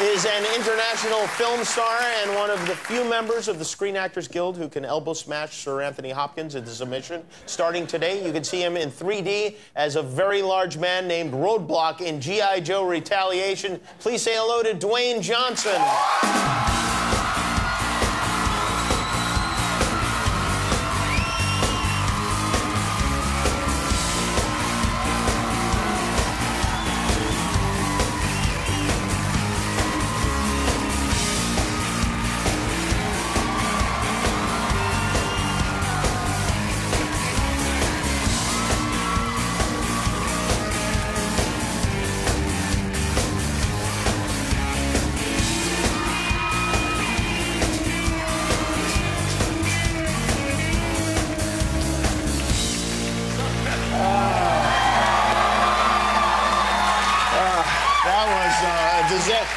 is an international film star and one of the few members of the Screen Actors Guild who can elbow smash Sir Anthony Hopkins into submission. Starting today, you can see him in 3D as a very large man named Roadblock in G.I. Joe Retaliation. Please say hello to Dwayne Johnson.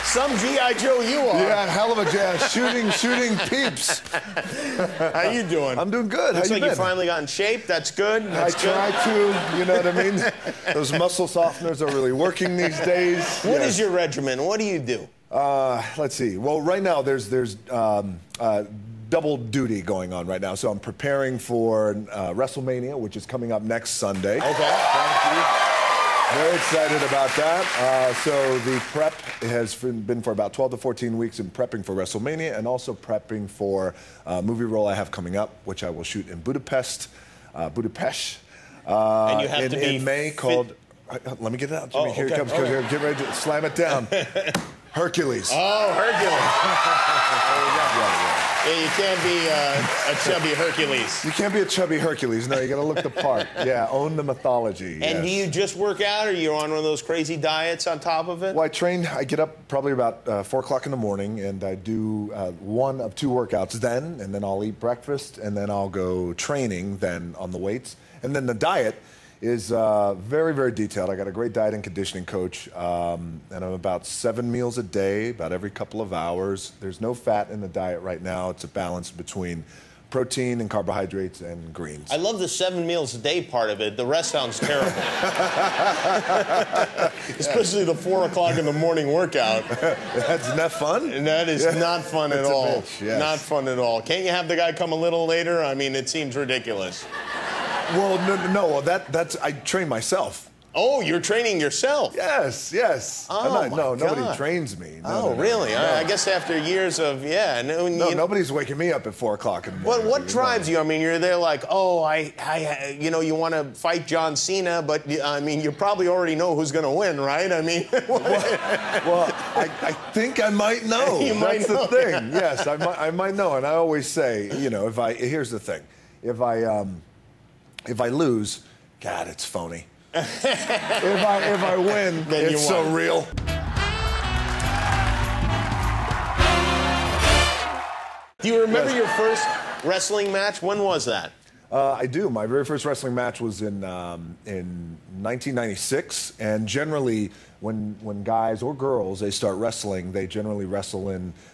Some G.I. Joe you are. Yeah, hell of a jazz. Shooting peeps. How you doing? I'm doing good. Looks How like you you finally got in shape. That's good. I try to, you know what I mean? Those muscle softeners are really working these days. What is your regimen? What do you do? Let's see. Well, right now there's double duty going on right now. So I'm preparing for WrestleMania, which is coming up next Sunday. Okay. Thank you. Very excited about that. So the prep has been for about 12 to 14 weeks in prepping for WrestleMania and also prepping for a movie role I have coming up, which I will shoot in Budapest. And you have to be in May called. Let me get it out, Jimmy. Here it comes. Here, get ready to slam it down. Hercules. Oh, Hercules. Yeah, you can't be a chubby Hercules. You can't be a chubby Hercules. No, you got to look the part. Yeah, own the mythology. And do you just work out, or you're on one of those crazy diets on top of it? Well, I get up probably about 4 o'clock in the morning, and I do one of 2 workouts then, and then I'll eat breakfast, and then I'll go training then on the weights. And then the diet is very, very detailed. I got a great diet and conditioning coach, and I'm about 7 meals a day, about every couple of hours. There's no fat in the diet right now. It's a balance between protein and carbohydrates and greens. I love the 7 meals a day part of it. The rest sounds terrible. Especially the 4 o'clock in the morning workout. That's not fun? And that is not fun at all. Bitch, yes. Not fun at all. Can't you have the guy come a little later? I mean, it seems ridiculous. Well, no. That's I train myself. Oh, you're training yourself? Yes. Oh, nobody trains me. No, really? No. I guess after years of, nobody's waking me up at 4 o'clock in the morning. What drives you? I mean, you're there like, you want to fight John Cena, but I mean, you probably already know who's going to win, right? I mean, well, I think I might know. That's the thing. Yes, I might know, and I always say, here's the thing, if I lose, God, it's phony. if I win, then it's so real. Do you remember your first wrestling match? When was that? I do. My very first wrestling match was in 1996, and generally, when guys or girls they start wrestling, they generally wrestle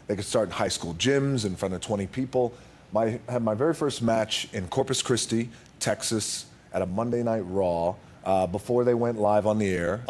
they could start in high school gyms in front of 20 people. I had my very first match in Corpus Christi, Texas, at a Monday Night Raw. Before they went live on the air,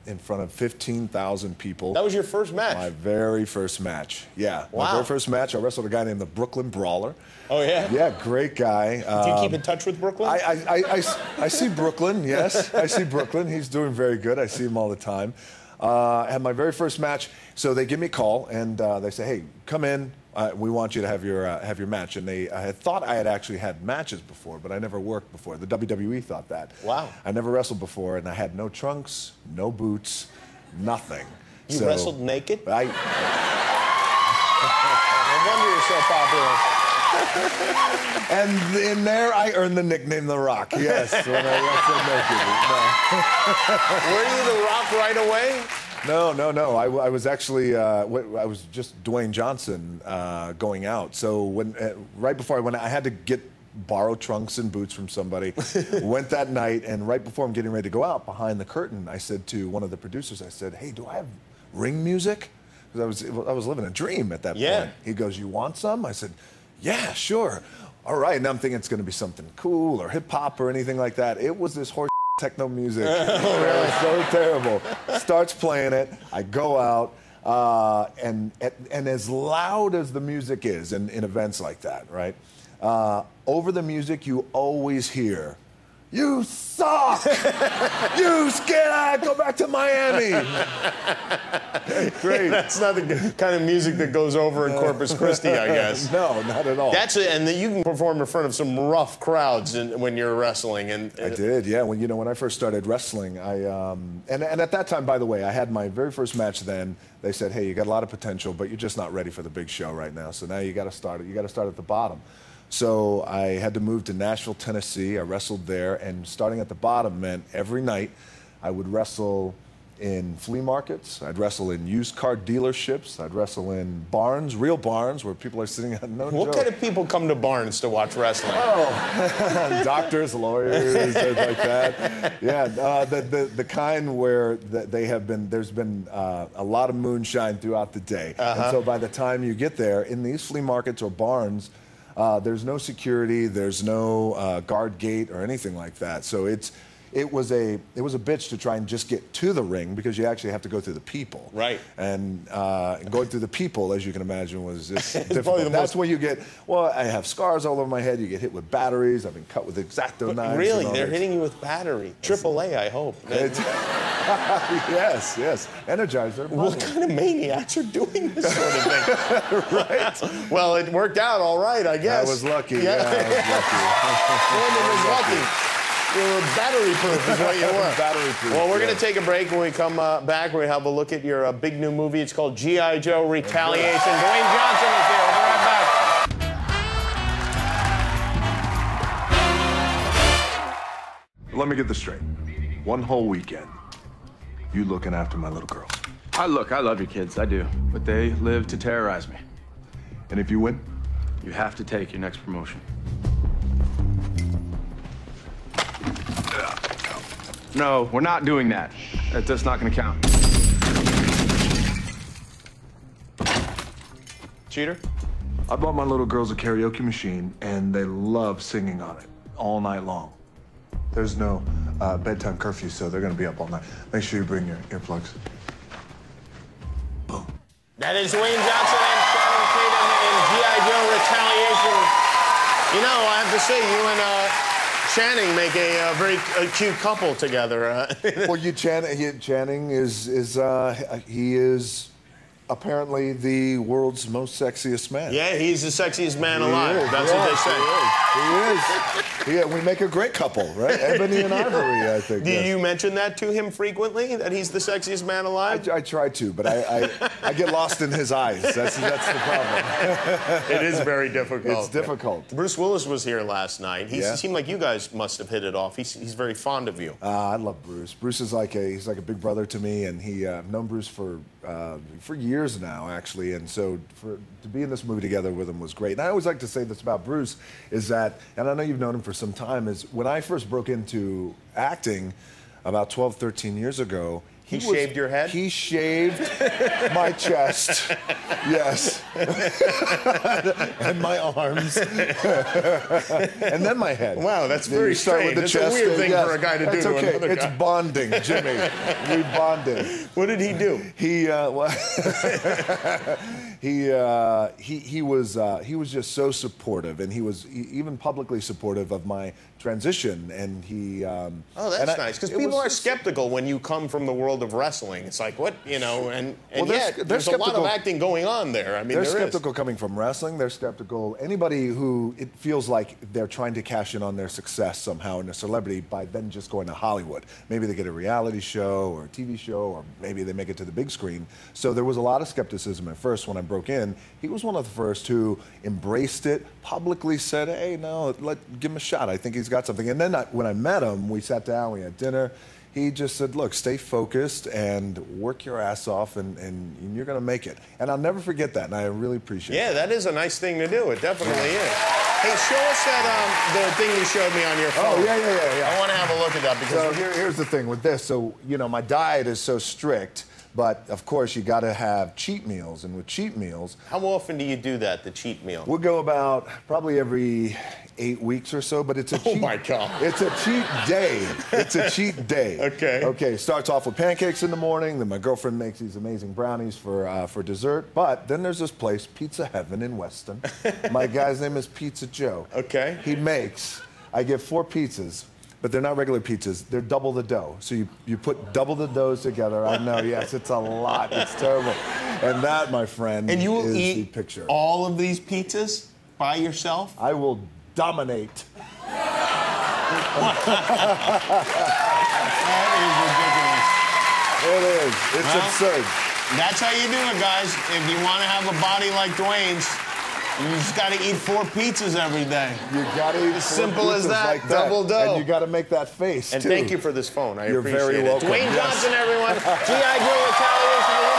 in front of 15,000 people. That was your first match? My very first match, yeah. Wow. My very first match, I wrestled a guy named the Brooklyn Brawler. Oh, yeah? Yeah, great guy. Do you keep in touch with Brooklyn? I see Brooklyn, yes. I see Brooklyn. He's doing very good. I see him all the time. I had my very first match, so they give me a call, and they say, hey, come in. We want you to have your match. And I had thought I had actually had matches before, but I never worked before. The WWE thought that. Wow. I never wrestled before, and I had no trunks, no boots, nothing. You wrestled naked? No wonder you're so popular. And in there, I earned the nickname The Rock. Yes, when I wrestled naked. Were you The Rock right away? No. I was actually, I was just Dwayne Johnson going out. So right before I went, I had to borrow trunks and boots from somebody. Went that night, and right before I'm getting ready to go out, behind the curtain, I said to one of the producers, I said, hey, do I have ring music? Because I was living a dream at that point. He goes, you want some? I said, yeah, sure. All right, and I'm thinking it's going to be something cool or hip-hop or anything like that. It was this horse techno music. It was so terrible. Starts playing it. I go out. And as loud as the music is in events like that, right? Over the music, you always hear, "You suck! You scared! Go back to Miami!" Great. That's not the kind of music that goes over in Corpus Christi, I guess. No, not at all. That's it, and you can perform in front of some rough crowds when you're wrestling. I did, yeah. When I first started wrestling, and at that time, by the way, I had my very first match. Then they said, "Hey, you got a lot of potential, but you're just not ready for the big show right now. So now you got to start it. You got to start at the bottom." So I had to move to Nashville, Tennessee. I wrestled there, and starting at the bottom meant every night I would wrestle in flea markets. I'd wrestle in used car dealerships. I'd wrestle in barns, real barns, where people are sitting on no What joke. kind of people come to barns to watch wrestling? Oh, doctors, lawyers, things like that. Yeah, the kind where there's been a lot of moonshine throughout the day. And so by the time you get there, in these flea markets or barns, there's no security, there's no guard gate or anything like that. So it was a bitch to try and just get to the ring because you actually have to go through the people. Right. And going through the people, as you can imagine, was just difficult. That's when you get, well, I have scars all over my head. You get hit with batteries. I've been cut with X-Acto knives. Really? They're hitting you with battery? AAA, I hope. Yes, yes. Energizer. What kind of maniacs are doing this sort of thing? Right. Well, it worked out all right, I guess. I was lucky. Yeah, I was lucky. Foreman was lucky. You were battery-proof is what you were. Battery-proof. Well, we're going to take a break. When we come back, we have a look at your big new movie. It's called G.I. Joe Retaliation. Dwayne Johnson is here. We'll be right back. Let me get this straight. One whole weekend, you looking after my little girls. I love your kids, I do. But they live to terrorize me. And if you win? You have to take your next promotion. No, we're not doing that. That's just not gonna count. Cheater? I bought my little girls a karaoke machine, and they love singing on it all night long. There's no bedtime curfew, so they're going to be up all night. Make sure you bring your earplugs. Boom. That is Dwayne Johnson and Channing Tatum in G.I. Joe Retaliation. You know, I have to say, you and Channing make a very cute couple together. Well, Channing is apparently the world's most sexiest man. Yeah, he's the sexiest man alive. That's what they say. He is. Yeah, we make a great couple, right? Ebony and Ivory, I think. Do you mention that to him frequently, that he's the sexiest man alive? I try to, but I get lost in his eyes. That's the problem. It is very difficult. It's difficult. Bruce Willis was here last night. He seemed like you guys must have hit it off. He's very fond of you. I love Bruce. Bruce is he's like a big brother to me, and I've known Bruce for years now, actually, and so to be in this movie together with him was great. And I always like to say this about Bruce, is that, and I know you've known him for some time, is when I first broke into acting about 12, 13 years ago, He shaved your head? He shaved my chest, yes, and my arms, and then my head. Wow, that's Then very you start strange. with the That's chest a weird and- thing yes, for a guy to do that's to okay. another It's guy. bonding, Jimmie. We bonded. What did he do? He was just so supportive, and he was even publicly supportive of my transition, and he. Oh, that's nice, because people are skeptical when you come from the world of wrestling. It's like, what, you know, and yet there's a lot of acting going on there. I mean, they're skeptical coming from wrestling. They're skeptical. Anybody who it feels like they're trying to cash in on their success somehow in a celebrity by then just going to Hollywood. Maybe they get a reality show or a TV show, or maybe they make it to the big screen. So there was a lot of skepticism at first when I broke in. He was one of the first who embraced it, publicly said, hey, no, give him a shot. I think he's got something. And then when I met him, we sat down, we had dinner. He just said, look, stay focused and work your ass off, and you're going to make it. And I'll never forget that, and I really appreciate it. Yeah, that is a nice thing to do. It definitely is. Hey, show us that the thing you showed me on your phone. Oh, yeah. I want to have a look at that. Because so here's the thing with this. So, you know, my diet is so strict But of course, you got to have cheat meals, and with cheat meals, How often do you do that, the cheat meal? we'll go about probably every 8 weeks or so, but it's a cheat. Oh my God. It's a cheat day. It's a cheat day. Okay. Okay. Starts off with pancakes in the morning. Then my girlfriend makes these amazing brownies for dessert. But then there's this place, Pizza Heaven in Weston. My guy's name is Pizza Joe. Okay. He makes. I get 4 pizzas. But they're not regular pizzas. They're double the dough. So you put double the doughs together. I know, yes, it's a lot. It's terrible. And that, my friend, And you will is eat the picture. all of these pizzas by yourself? I will dominate. That It is. It's Well, absurd. is ridiculous. That's how you do it, guys. If you want to have a body like Dwayne's, you just got to eat 4 pizzas every day. You gotta eat As 4 simple as pizzas that, like double dough. And you gotta make that face, And too. thank you for this phone. I You're appreciate very it. welcome. Dwayne Yes. Johnson, everyone. G.I. Joe Retaliation.